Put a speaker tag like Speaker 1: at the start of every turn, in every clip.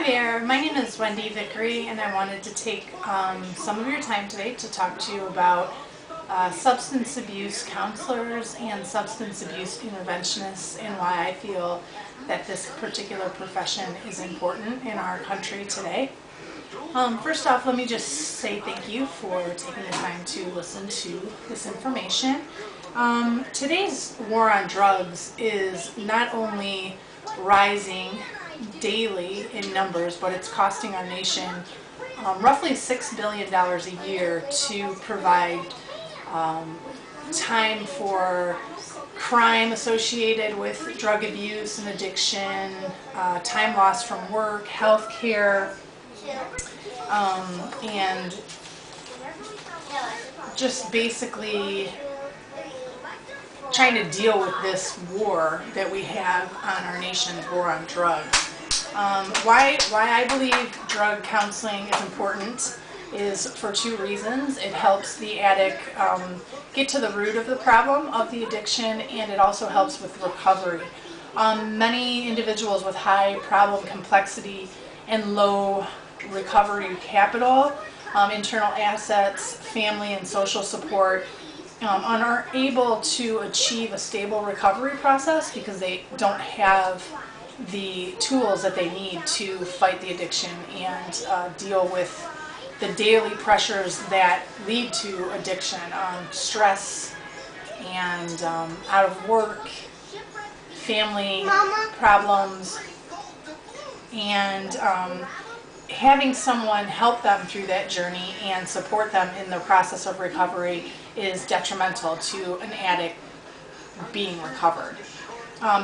Speaker 1: there, my name is Wendy Vicary, and I wanted to take some of your time today to talk to you about substance abuse counselors and substance abuse interventionists and why I feel that this particular profession is important in our country today. First off, let me just say thank you for taking the time to listen to this information. Today's war on drugs is not only rising daily in numbers, but it's costing our nation roughly $6 billion a year to provide time for crime associated with drug abuse and addiction, time lost from work, health care, and just basically trying to deal with this war that we have on our nation's war on drugs. Why I believe drug counseling is important is for two reasons. It helps the addict get to the root of the problem of the addiction, and it also helps with recovery. Many individuals with high problem complexity and low recovery capital, internal assets, family and social support, are able to achieve a stable recovery process because they don't have the tools that they need to fight the addiction and deal with the daily pressures that lead to addiction, stress and out of work, family problems, and having someone help them through that journey and support them in the process of recovery is detrimental to an addict being recovered.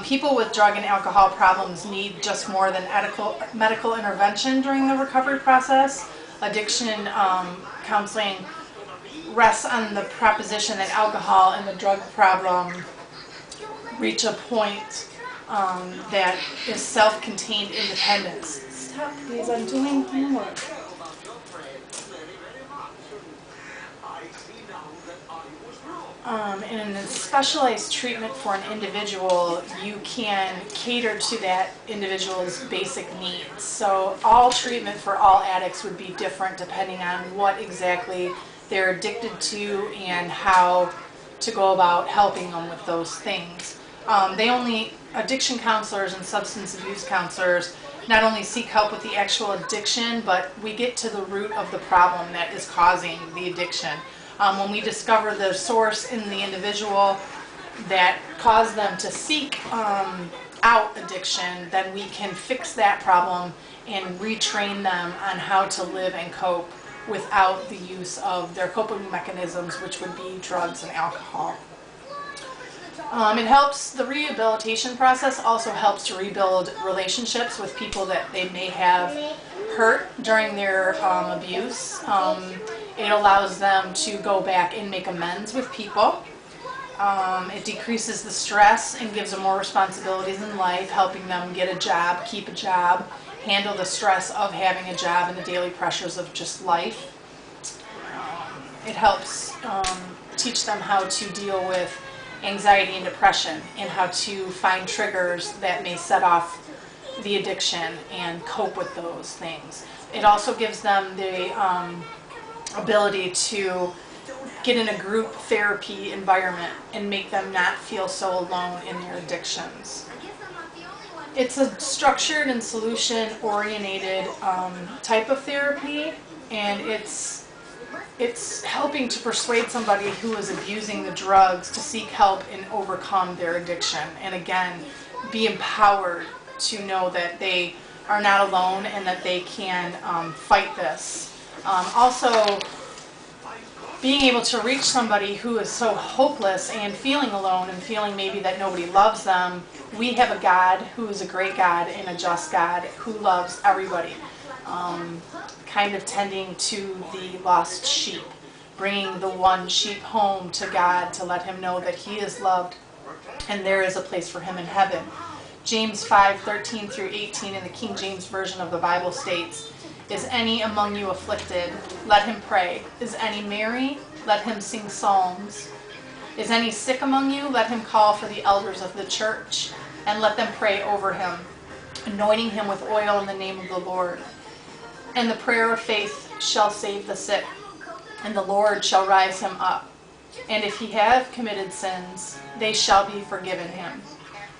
Speaker 1: People with drug and alcohol problems need just more than medical intervention during the recovery process. Addiction counseling rests on the proposition that alcohol and the drug problem reach a point that is self-contained independence. Stop, please, I'm doing homework. In a specialized treatment for an individual, you can cater to that individual's basic needs. So all treatment for all addicts would be different depending on what exactly they're addicted to and how to go about helping them with those things. Addiction counselors and substance abuse counselors not only seek help with the actual addiction, but we get to the root of the problem that is causing the addiction. When we discover the source in the individual that caused them to seek out addiction, then we can fix that problem and retrain them on how to live and cope without the use of their coping mechanisms, which would be drugs and alcohol. It helps, the rehabilitation process also helps to rebuild relationships with people that they may have hurt during their abuse. It allows them to go back and make amends with people. It decreases the stress and gives them more responsibilities in life, helping them get a job, keep a job, handle the stress of having a job and the daily pressures of just life. It helps teach them how to deal with anxiety and depression and how to find triggers that may set off the addiction and cope with those things. It also gives them the ability to get in a group therapy environment and make them not feel so alone in their addictions. It's a structured and solution-oriented type of therapy, and it's helping to persuade somebody who is abusing the drugs to seek help and overcome their addiction, and again, be empowered to know that they are not alone and that they can fight this. Also, being able to reach somebody who is so hopeless and feeling alone and feeling maybe that nobody loves them. We have a God who is a great God and a just God who loves everybody. Kind of tending to the lost sheep, bringing the one sheep home to God to let him know that he is loved and there is a place for him in heaven. James 5:13 through 18 in the King James Version of the Bible states, "Is any among you afflicted? Let him pray. Is any merry? Let him sing psalms. Is any sick among you? Let him call for the elders of the church, and let them pray over him, anointing him with oil in the name of the Lord. And the prayer of faith shall save the sick, and the Lord shall rise him up. And if he have committed sins, they shall be forgiven him.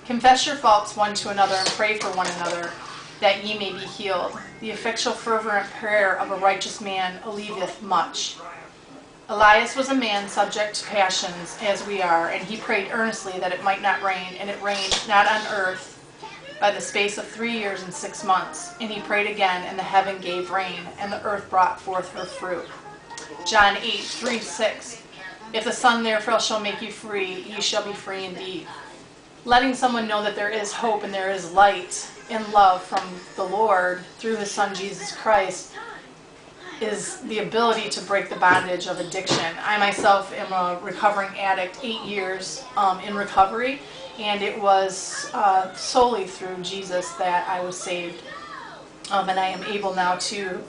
Speaker 1: Confess your faults one to another, and pray for one another, that ye may be healed. The effectual fervent prayer of a righteous man relieveth much. Elias was a man subject to passions, as we are, and he prayed earnestly that it might not rain, and it rained not on earth by the space of 3 years and 6 months. And he prayed again, and the heaven gave rain, and the earth brought forth her fruit. John 8:3-6. If the Son therefore shall make you free, ye shall be free indeed. Letting someone know that there is hope and there is light and love from the Lord through his Son Jesus Christ is the ability to break the bondage of addiction. I myself am a recovering addict, 8 years in recovery, and it was solely through Jesus that I was saved. And I am able now to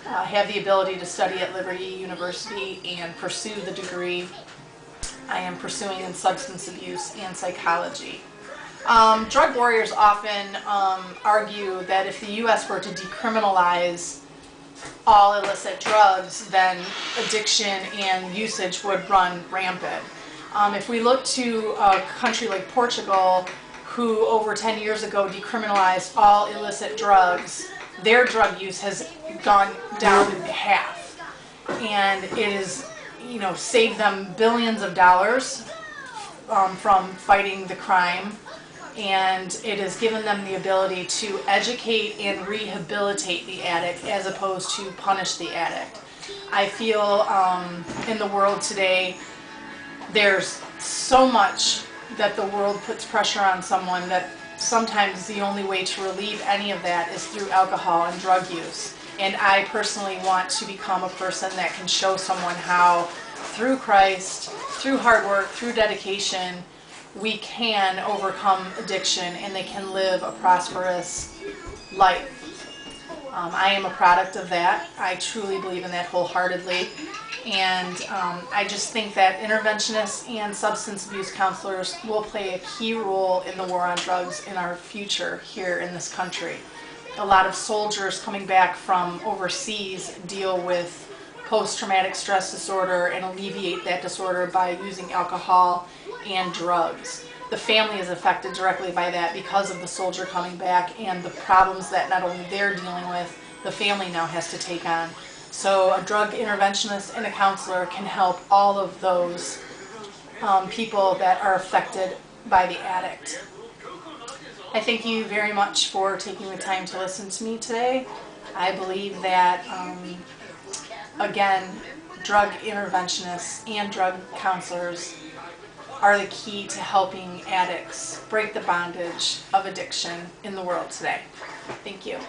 Speaker 1: have the ability to study at Liberty University and pursue the degree I am pursuing in substance abuse and psychology. Drug warriors often argue that if the U.S. were to decriminalize all illicit drugs, then addiction and usage would run rampant. If we look to a country like Portugal, who over 10 years ago decriminalized all illicit drugs, their drug use has gone down in half, and it is, saved them billions of dollars from fighting the crime, and it has given them the ability to educate and rehabilitate the addict as opposed to punish the addict. I feel in the world today there's so much that the world puts pressure on someone that sometimes the only way to relieve any of that is through alcohol and drug use. And I personally want to become a person that can show someone how through Christ, through hard work, through dedication, we can overcome addiction and they can live a prosperous life. I am a product of that. I truly believe in that wholeheartedly. And I just think that interventionists and substance abuse counselors will play a key role in the war on drugs in our future here in this country. A lot of soldiers coming back from overseas deal with post-traumatic stress disorder and alleviate that disorder by using alcohol and drugs. The family is affected directly by that because of the soldier coming back and the problems that not only they're dealing with, the family now has to take on. So a drug interventionist and a counselor can help all of those people that are affected by the addict. I thank you very much for taking the time to listen to me today. I believe that, again, drug interventionists and drug counselors are the key to helping addicts break the bondage of addiction in the world today. Thank you.